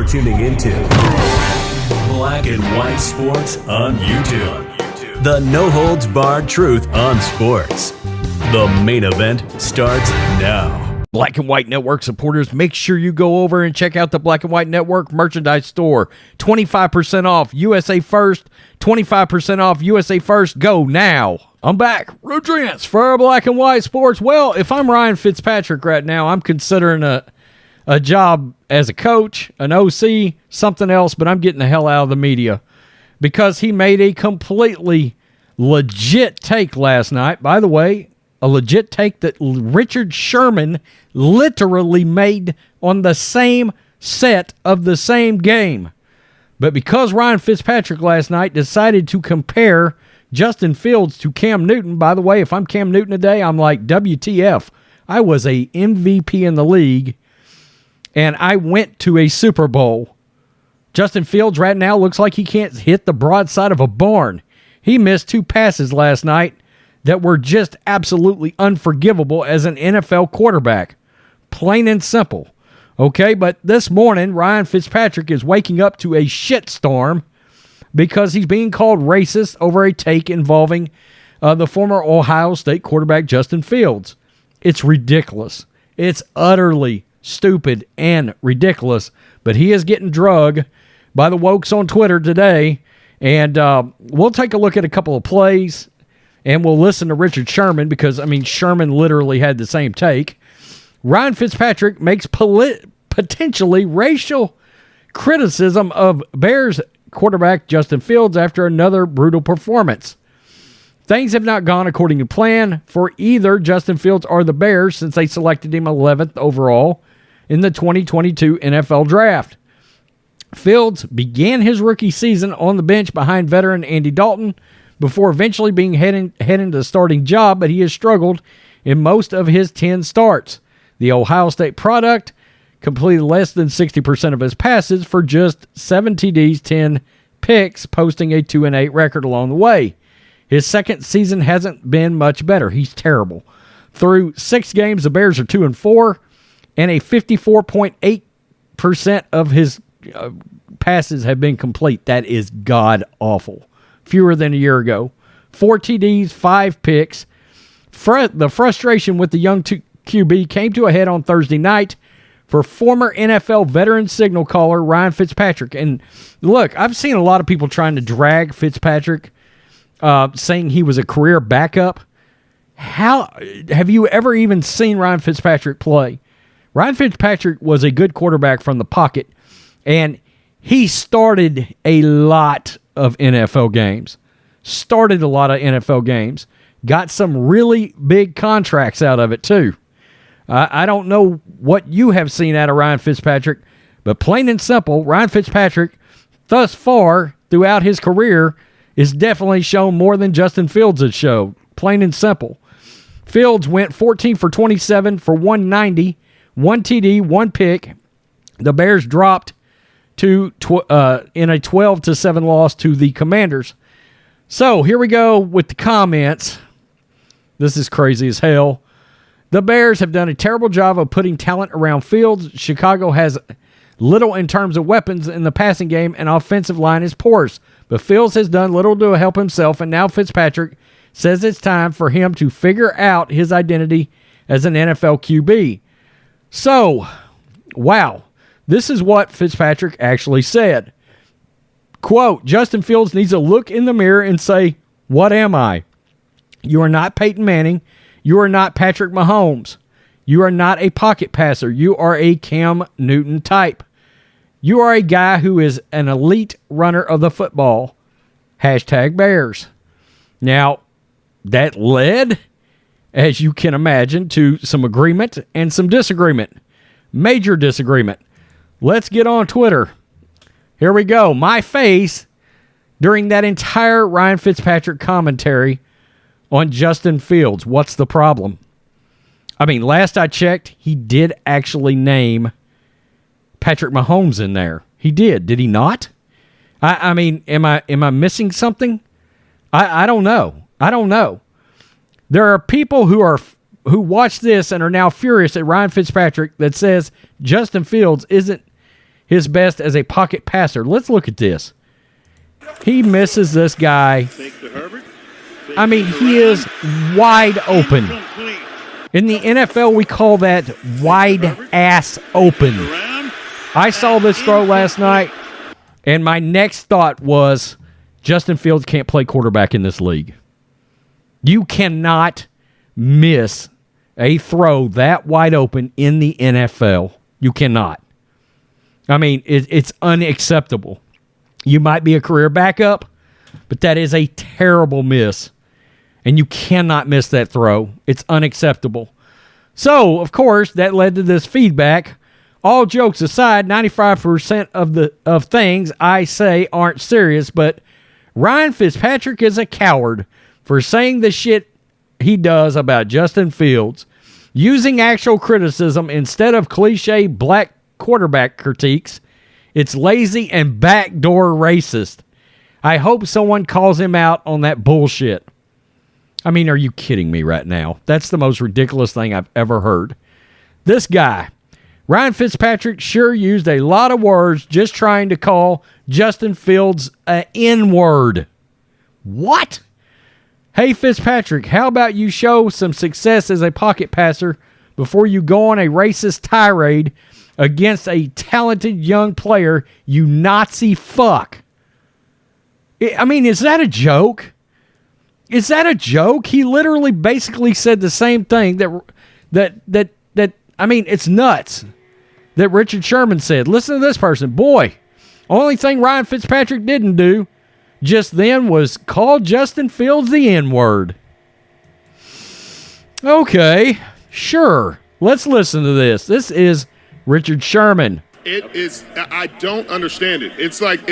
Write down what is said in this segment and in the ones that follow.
You're tuning into Black and White Sports on YouTube. The no-holds-barred truth on sports. The main event starts now. Black and White Network supporters, make sure you go over and check out the Black and White Network merchandise store. 25% off USA First. 25% off USA First. Go now. I'm back. Rodrance for Black and White Sports. Well, if I'm Ryan Fitzpatrick right now, I'm considering a job as a coach, an OC, something else, but I'm getting the hell out of the media because he made a completely legit take last night. By the way, a legit take that Richard Sherman literally made on the same set of the same game. But because Ryan Fitzpatrick last night decided to compare Justin Fields to Cam Newton, by the way, if I'm Cam Newton today, I'm like, WTF. I was a MVP in the league, and I went to a Super Bowl. Justin Fields right now looks like he can't hit the broadside of a barn. He missed 2 passes last night that were just absolutely unforgivable as an NFL quarterback. Plain and simple. Okay, but this morning, Ryan Fitzpatrick is waking up to a shitstorm because he's being called racist over a take involving the former Ohio State quarterback Justin Fields. It's ridiculous. It's utterly stupid and ridiculous, but he is getting drugged by the wokes on Twitter today, and we'll take a look at a couple of plays. And we'll listen to Richard Sherman because, Sherman literally had the same take. Ryan Fitzpatrick makes potentially racial criticism of Bears quarterback Justin Fields after another brutal performance. Things have not gone according to plan for either Justin Fields or the Bears since they selected him 11th overall in the 2022 NFL Draft. Fields began his rookie season on the bench behind veteran Andy Dalton, before eventually being heading to the starting job, but he has struggled in most of his 10 starts. The Ohio State product completed less than 60% of his passes for just 7 TDs, 10 picks, posting a 2-8 record along the way. His second season hasn't been much better. He's terrible. Through 6 games, the Bears are 2-4, and a 54.8% of his passes have been complete. That is god-awful. Fewer than a year ago. 4 TDs, 5 picks. The frustration with the young QB came to a head on Thursday night for former NFL veteran signal caller Ryan Fitzpatrick. And look, I've seen a lot of people trying to drag Fitzpatrick, saying he was a career backup. How have you ever even seen Ryan Fitzpatrick play? Ryan Fitzpatrick was a good quarterback from the pocket, and he started a lot of NFL games. Got some really big contracts out of it, too. I don't know what you have seen out of Ryan Fitzpatrick, but plain and simple, Ryan Fitzpatrick, thus far, throughout his career, is definitely shown more than Justin Fields has shown. Plain and simple. Fields went 14 for 27 for 190, 1 TD, 1 pick. The Bears dropped in a 12-7 loss to the Commanders. So here we go with the comments. This is crazy as hell. The Bears have done a terrible job of putting talent around Fields. Chicago has little in terms of weapons in the passing game, and offensive line is porous. But Fields has done little to help himself, and now Fitzpatrick says it's time for him to figure out his identity as an NFL QB. So, wow. This is what Fitzpatrick actually said. Quote, Justin Fields needs to look in the mirror and say, what am I? You are not Peyton Manning. You are not Patrick Mahomes. You are not a pocket passer. You are a Cam Newton type. You are a guy who is an elite runner of the football. Hashtag Bears. Now, that led, as you can imagine, to some agreement and some disagreement. Major disagreement. Let's get on Twitter. Here we go. My face during that entire Ryan Fitzpatrick commentary on Justin Fields. What's the problem? Last I checked, he did actually name Patrick Mahomes in there. He did. Did he not? Am I missing something? I don't know. There are people who watch this and are now furious at Ryan Fitzpatrick that says Justin Fields isn't his best as a pocket passer. Let's look at this. He misses this guy. I mean, he is wide open. In the NFL, we call that wide ass open. I saw this throw last night, and my next thought was, Justin Fields can't play quarterback in this league. You cannot miss a throw that wide open in the NFL. You cannot. I mean, it's unacceptable. You might be a career backup, but that is a terrible miss. And you cannot miss that throw. It's unacceptable. So, of course, that led to this feedback. All jokes aside, 95% of things I say aren't serious, but Ryan Fitzpatrick is a coward for saying the shit he does about Justin Fields, using actual criticism instead of cliche black quarterback critiques. It's lazy and backdoor racist. I hope someone calls him out on that bullshit. I mean, are you kidding me right now? That's the most ridiculous thing I've ever heard. This guy, Ryan Fitzpatrick, sure used a lot of words just trying to call Justin Fields an N-word. What? Hey, Fitzpatrick, how about you show some success as a pocket passer before you go on a racist tirade against a talented young player, you Nazi fuck? I mean, is that a joke? Is that a joke? He literally basically said the same thing that I mean, it's nuts that Richard Sherman said. Listen to this person. Boy, only thing Ryan Fitzpatrick didn't do just then was call Justin Fields the N-word. Okay, sure. Let's listen to this. This is Richard Sherman. It is. I don't understand it. It's like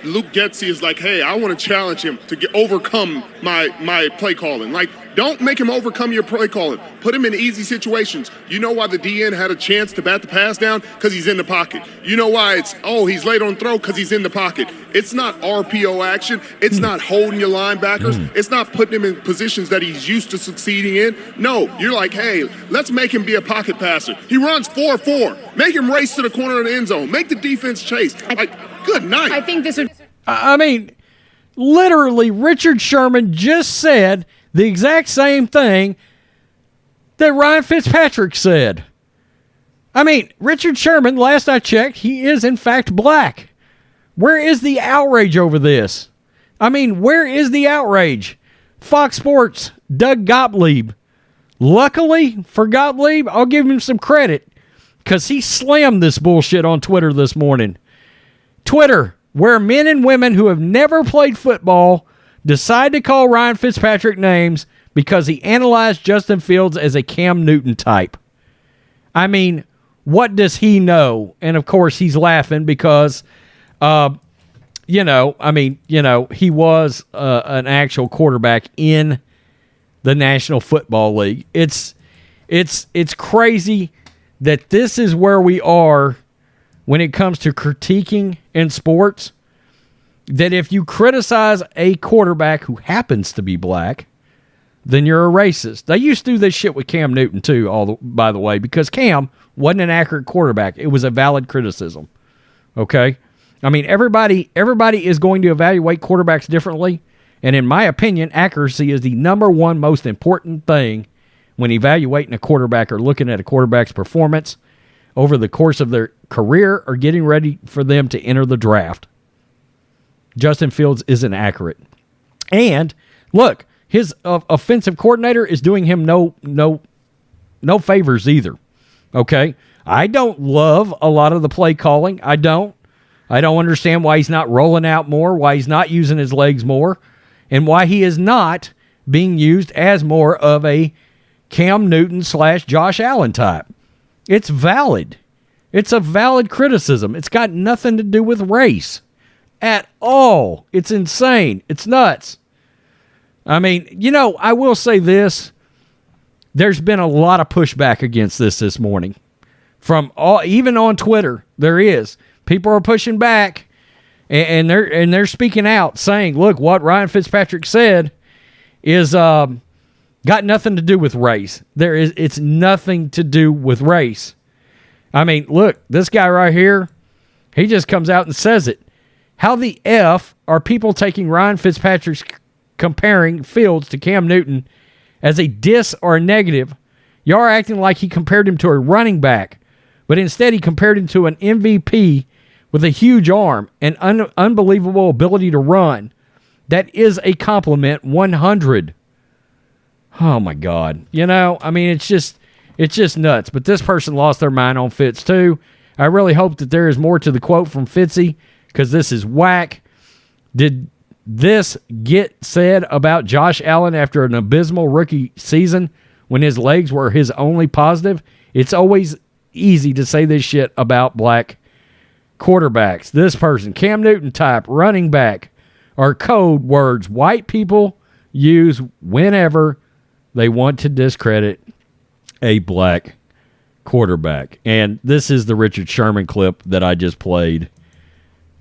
Luke Getsy is like, hey, I want to challenge him to overcome my play calling. Like, don't make him overcome your play calling. Put him in easy situations. You know why the DN had a chance to bat the pass down? Because he's in the pocket. You know why he's late on throw? Because he's in the pocket. It's not RPO action. It's not holding your linebackers. It's not putting him in positions that he's used to succeeding in. No, you're like, hey, let's make him be a pocket passer. He runs 4-4. Make him race to the corner of the end zone. Make the defense chase. Like, good night. I think this would... I mean, literally, Richard Sherman just said the exact same thing that Ryan Fitzpatrick said. I mean, Richard Sherman, last I checked, he is in fact black. Where is the outrage over this? I mean, where is the outrage? Fox Sports, Doug Gottlieb. Luckily for Gottlieb, I'll give him some credit because he slammed this bullshit on Twitter this morning. Twitter, where men and women who have never played football decide to call Ryan Fitzpatrick names because he analyzed Justin Fields as a Cam Newton type. I mean, what does he know? And of course, he's laughing because, he was an actual quarterback in the National Football League. It's crazy that this is where we are when it comes to critiquing in sports. That if you criticize a quarterback who happens to be black, then you're a racist. They used to do this shit with Cam Newton too, by the way, because Cam wasn't an accurate quarterback. It was a valid criticism. Okay? I mean, everybody is going to evaluate quarterbacks differently, and in my opinion, accuracy is the number one most important thing when evaluating a quarterback or looking at a quarterback's performance over the course of their career or getting ready for them to enter the draft. Justin Fields isn't accurate. And look, his offensive coordinator is doing him no favors either. Okay? I don't love a lot of the play calling. I don't understand why he's not rolling out more, why he's not using his legs more, and why he is not being used as more of a Cam Newton / Josh Allen type. It's valid. It's a valid criticism. It's got nothing to do with race at all. It's insane. It's nuts. I mean, I will say this. There's been a lot of pushback against this morning. Even on Twitter, there is. People are pushing back, and they're speaking out, saying, look, what Ryan Fitzpatrick said is got nothing to do with race. It's nothing to do with race. I mean, look, this guy right here, He just comes out and says it. How the F are people taking Ryan Fitzpatrick's comparing Fields to Cam Newton as a diss or a negative? Y'all are acting like he compared him to a running back, but instead he compared him to an MVP with a huge arm and unbelievable ability to run. That is a compliment 100. Oh, my God. You know, I mean, it's just nuts. But this person lost their mind on Fitz, too. I really hope that there is more to the quote from Fitzy, because this is whack. Did this get said about Josh Allen after an abysmal rookie season when his legs were his only positive? It's always easy to say this shit about black quarterbacks. This person, Cam Newton type, running back, are code words white people use whenever they want to discredit a black quarterback. And this is the Richard Sherman clip that I just played.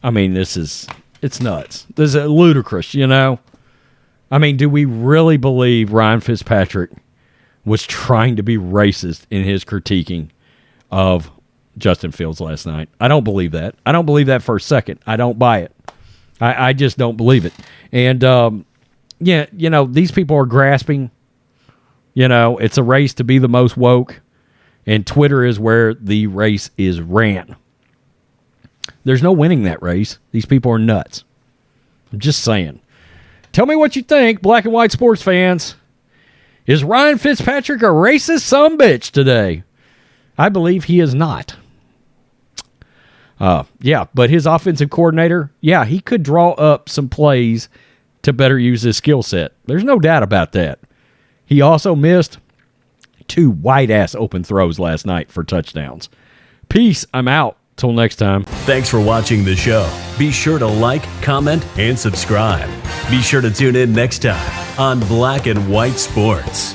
I mean, it's nuts. This is ludicrous, you know? I mean, do we really believe Ryan Fitzpatrick was trying to be racist in his critiquing of Justin Fields last night? I don't believe that. I don't believe that for a second. I don't buy it. I just don't believe it. And, yeah, you know, these people are grasping. You know, it's a race to be the most woke, and Twitter is where the race is ran. There's no winning that race. These people are nuts. I'm just saying. Tell me what you think, black and white sports fans. Is Ryan Fitzpatrick a racist sumbitch today? I believe he is not. Yeah, but his offensive coordinator, yeah, he could draw up some plays to better use his skill set. There's no doubt about that. He also missed 2 wide-ass open throws last night for touchdowns. Peace. I'm out. Till next time. Thanks for watching the show. Be sure to like, comment, and subscribe. Be sure to tune in next time on Black and White Sports.